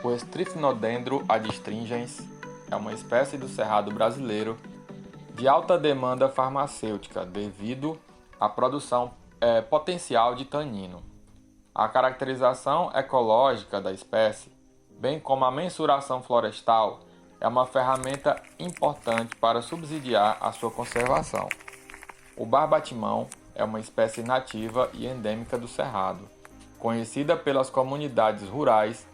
O Strychnodendron adstringens é uma espécie do cerrado brasileiro de alta demanda farmacêutica devido à produção potencial de tanino. A caracterização ecológica da espécie, bem como a mensuração florestal, é uma ferramenta importante para subsidiar a sua conservação. O barbatimão é uma espécie nativa e endêmica do cerrado, conhecida pelas comunidades rurais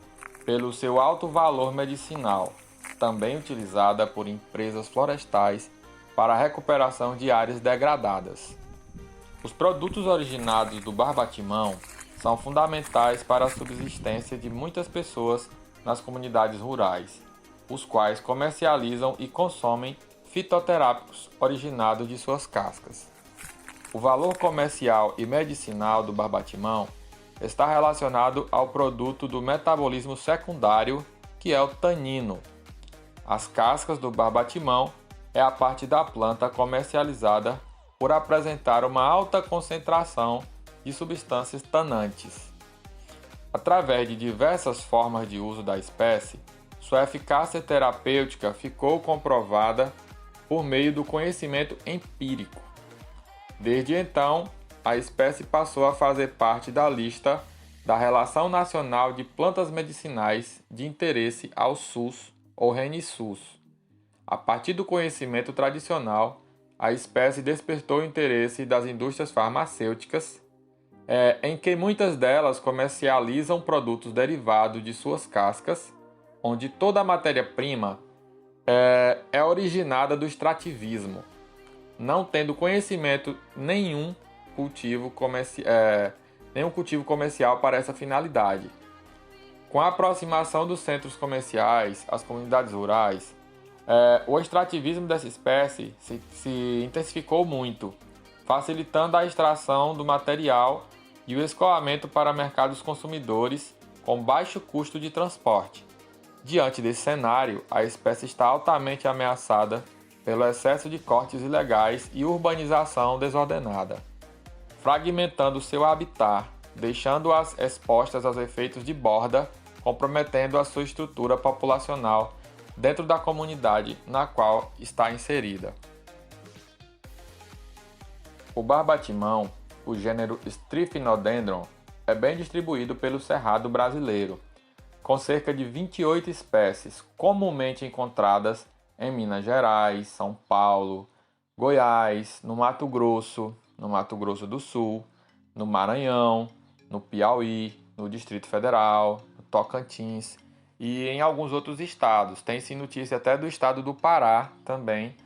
pelo seu alto valor medicinal, também utilizada por empresas florestais para a recuperação de áreas degradadas. Os produtos originados do barbatimão são fundamentais para a subsistência de muitas pessoas nas comunidades rurais, os quais comercializam e consomem fitoterápicos originados de suas cascas. O valor comercial e medicinal do barbatimão está relacionado ao produto do metabolismo secundário, que é o tanino. As cascas do barbatimão é a parte da planta comercializada por apresentar uma alta concentração de substâncias tanantes. Através de diversas formas de uso da espécie, sua eficácia terapêutica ficou comprovada por meio do conhecimento empírico. Desde então, a espécie passou a fazer parte da lista da Relação Nacional de Plantas Medicinais de Interesse ao SUS ou RNSUS. A partir do conhecimento tradicional, a espécie despertou o interesse das indústrias farmacêuticas, em que muitas delas comercializam produtos derivados de suas cascas, onde toda a matéria-prima é originada do extrativismo, não tendo conhecimento nenhum cultivo comercial para essa finalidade. Com a aproximação dos centros comerciais às comunidades rurais, o extrativismo dessa espécie se intensificou muito, facilitando a extração do material e o escoamento para mercados consumidores com baixo custo de transporte. Diante desse cenário, a espécie está altamente ameaçada pelo excesso de cortes ilegais e urbanização desordenada, fragmentando seu habitat, deixando-as expostas aos efeitos de borda, comprometendo a sua estrutura populacional dentro da comunidade na qual está inserida. O barbatimão, o gênero Strychnodendron, é bem distribuído pelo cerrado brasileiro, com cerca de 28 espécies comumente encontradas em Minas Gerais, São Paulo, Goiás, no Mato Grosso do Sul, no Maranhão, no Piauí, no Distrito Federal, no Tocantins e em alguns outros estados. Tem-se notícia até do estado do Pará também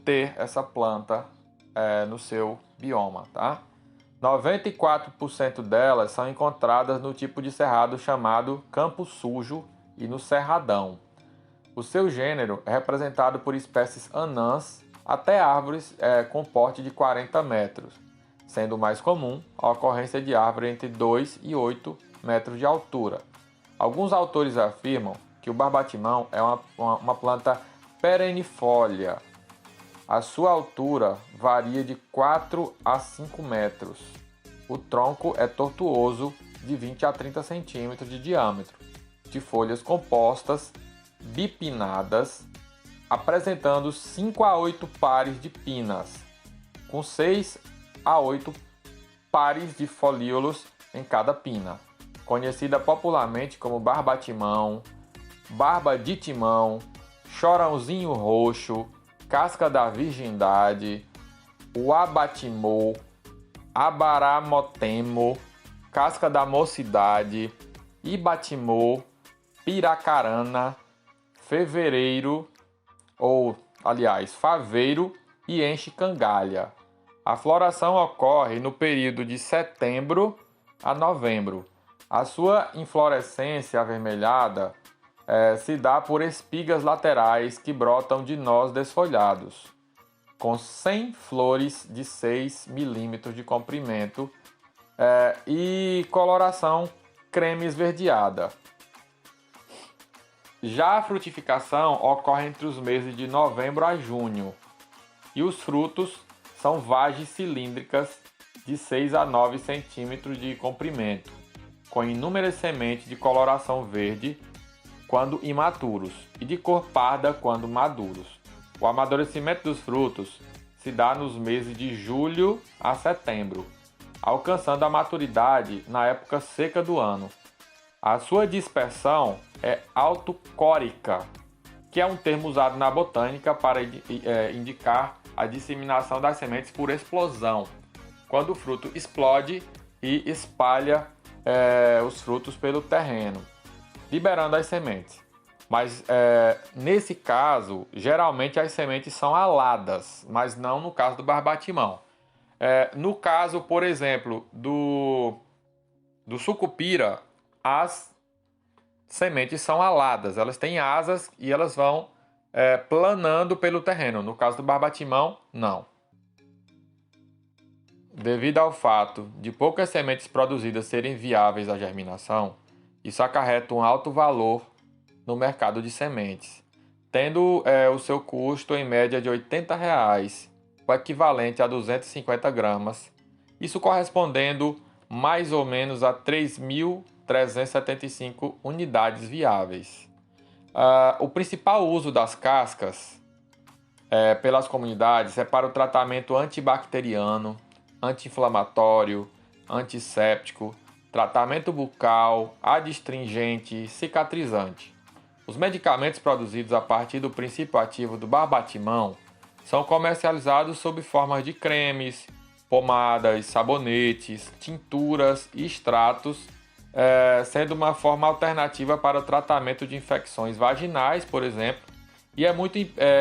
ter essa planta no seu bioma, tá? 94% delas são encontradas no tipo de cerrado chamado Campo Sujo e no Cerradão. O seu gênero é representado por espécies anãs até árvores com porte de 40 metros, sendo mais comum a ocorrência de árvore entre 2 e 8 metros de altura. Alguns autores afirmam que o barbatimão é uma planta perennifólia. A sua altura varia de 4 a 5 metros. O tronco é tortuoso, de 20 a 30 centímetros de diâmetro, de folhas compostas, bipinnadas, apresentando 5 a 8 pares de pinnas, com 6 a 8 pares de folíolos em cada pinna, conhecida popularmente como barbatimão, barba de timão, chorãozinho roxo, casca da virgindade, uabatimô, abaramotemo, casca da mocidade, ibatimô, piracarana, fevereiro, faveiro e enche-cangalha. A floração ocorre no período de setembro a novembro. A sua inflorescência avermelhada se dá por espigas laterais que brotam de nós desfolhados, com 100 flores de 6 milímetros de comprimento e coloração creme esverdeada. Já a frutificação ocorre entre os meses de novembro a junho e os frutos são vagens cilíndricas de 6 a 9 centímetros de comprimento, com inúmeras sementes de coloração verde quando imaturos e de cor parda quando maduros. O amadurecimento dos frutos se dá nos meses de julho a setembro, alcançando a maturidade na época seca do ano. A sua dispersão é autocórica, que é um termo usado na botânica para indicar a disseminação das sementes por explosão, quando o fruto explode e espalha os frutos pelo terreno, liberando as sementes. Mas nesse caso, geralmente as sementes são aladas, mas não no caso do barbatimão. No caso, por exemplo, do sucupira, as sementes são aladas, elas têm asas e elas vão planando pelo terreno. No caso do barbatimão, não. Devido ao fato de poucas sementes produzidas serem viáveis à germinação, isso acarreta um alto valor no mercado de sementes, tendo o seu custo em média de R$ 80,00, o equivalente a 250 gramas, isso correspondendo mais ou menos a 3.375 unidades viáveis. O principal uso das cascas pelas comunidades é para o tratamento antibacteriano, anti-inflamatório, antisséptico, tratamento bucal, adstringente, cicatrizante. Os medicamentos produzidos a partir do princípio ativo do barbatimão são comercializados sob formas de cremes, pomadas, sabonetes, tinturas e extratos, sendo uma forma alternativa para o tratamento de infecções vaginais, por exemplo, e é muito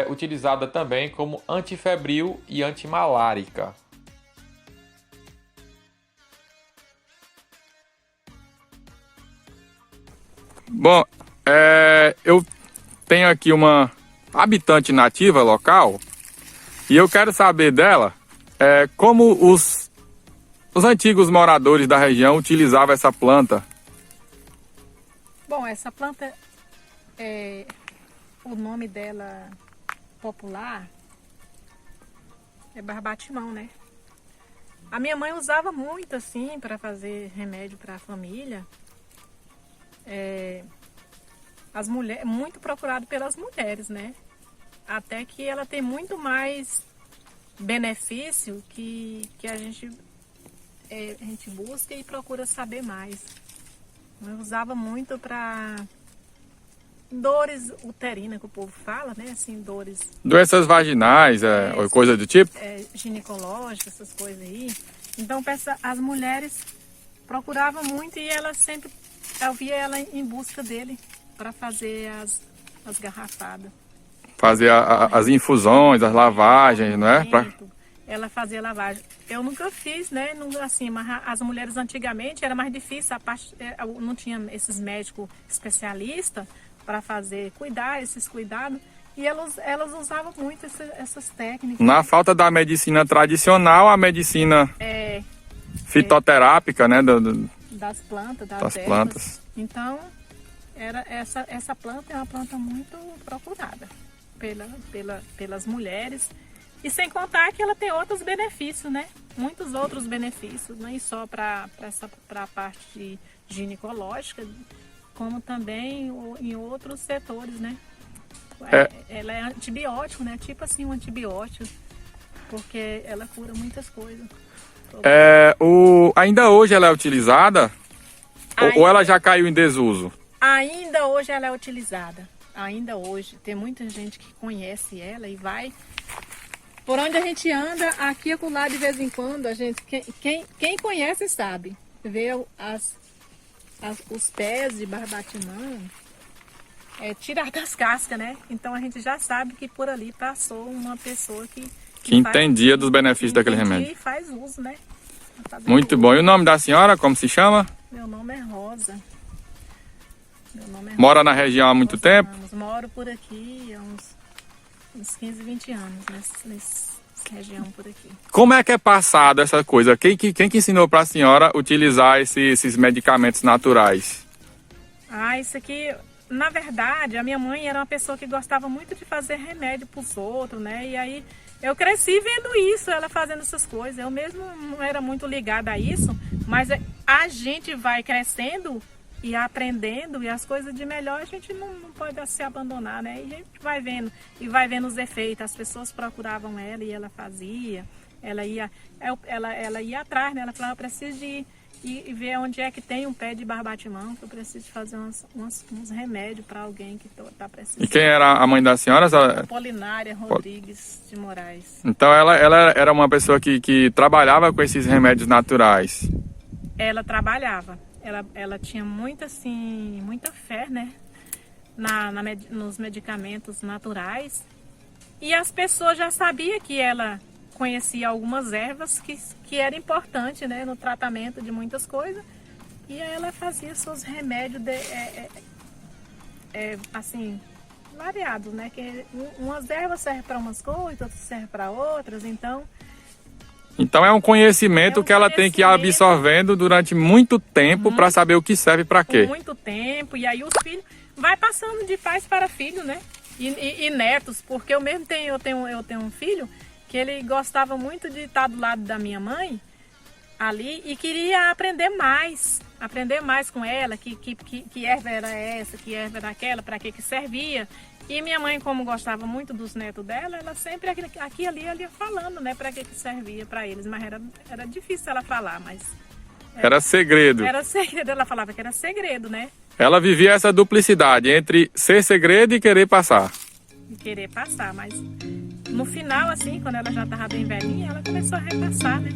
utilizada também como antifebril e antimalárica. Bom, eu tenho aqui uma habitante nativa local e eu quero saber dela como os antigos moradores da região utilizavam essa planta. Bom, essa planta, o nome dela popular é barbatimão, né? A minha mãe usava muito assim para fazer remédio para a família. As mulheres, muito procurado pelas mulheres, né? Até que ela tem muito mais benefício que a gente busca e procura saber mais. Eu usava muito para dores uterinas, que o povo fala, né? Assim, Doenças vaginais, ou coisa do tipo? Ginecológicas, essas coisas aí. Então, as mulheres procuravam muito e ela sempre, eu via ela em busca dele para fazer as garrafadas. Fazer as infusões, as lavagens, não é? Ela fazia lavagem. Eu nunca fiz, né? Assim, mas as mulheres antigamente era mais difícil, não tinha esses médicos especialistas para cuidar esses cuidados. E elas usavam muito essas técnicas. Na falta da medicina tradicional, a medicina fitoterápica, né? Das plantas, das plantas. Então, essa planta é uma planta muito procurada pelas mulheres. E sem contar que ela tem outros benefícios, né? Muitos outros benefícios, não é só para a parte ginecológica, como também em outros setores, né? Ela é antibiótico, né? Tipo assim, um antibiótico, porque ela cura muitas coisas. Ainda hoje ela é utilizada? Ou ela já caiu em desuso? Ainda hoje ela é utilizada. Ainda hoje. Tem muita gente que conhece ela e vai. Por onde a gente anda, aqui e acolá, de vez em quando, a gente, quem conhece sabe. Vê os pés de barbatimão tirar das cascas, né? Então a gente já sabe que por ali passou uma pessoa que entendia dos benefícios daquele remédio. E faz uso, né? Muito bom. E o nome da senhora, como se chama? Meu nome é Rosa. Mora na região há muito tempo? Moro por aqui há uns 15, 20 anos, nessa região por aqui. Como é que é passado essa coisa? Quem que ensinou para a senhora utilizar esses medicamentos naturais? Isso aqui, na verdade, a minha mãe era uma pessoa que gostava muito de fazer remédio para os outros, né? E aí Eu cresci vendo isso, ela fazendo essas coisas. Eu mesmo não era muito ligada a isso, mas a gente vai crescendo e aprendendo, e as coisas de melhor a gente não pode se abandonar, né? E a gente vai vendo, e vai vendo os efeitos. As pessoas procuravam ela e ela fazia. Ela ia atrás, né? Ela falava, eu preciso de ir e ver onde é que tem um pé de barbatimão, que eu preciso fazer uns remédios para alguém que está precisando. E quem era a mãe da senhora? Apolinária Rodrigues de Moraes. Então ela era uma pessoa que trabalhava com esses remédios naturais. Ela trabalhava. Ela tinha muita fé, né? Nos medicamentos naturais. E as pessoas já sabiam que ela conhecia algumas ervas que era importante, né, no tratamento de muitas coisas, e ela fazia seus remédios assim, variados, né, que umas ervas servem para umas coisas, outras servem para outras, então é um conhecimento que ela tem que ir absorvendo durante muito tempo para saber o que serve para quê. Muito tempo, e aí os filhos vai passando de pais para filho, né, e netos, porque eu mesmo tenho um filho que ele gostava muito de estar do lado da minha mãe ali e queria aprender mais com ela, que erva era essa, que erva era aquela, para que servia. E minha mãe, como gostava muito dos netos dela, ela sempre aqui e ali ela ia falando, né, para que servia para eles, mas era difícil ela falar, mas era segredo. Era segredo, ela falava que era segredo, né? Ela vivia essa duplicidade entre ser segredo e querer passar. Mas no final, assim, quando ela já estava bem velhinha, ela começou a repassar, né?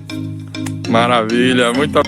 Maravilha, muito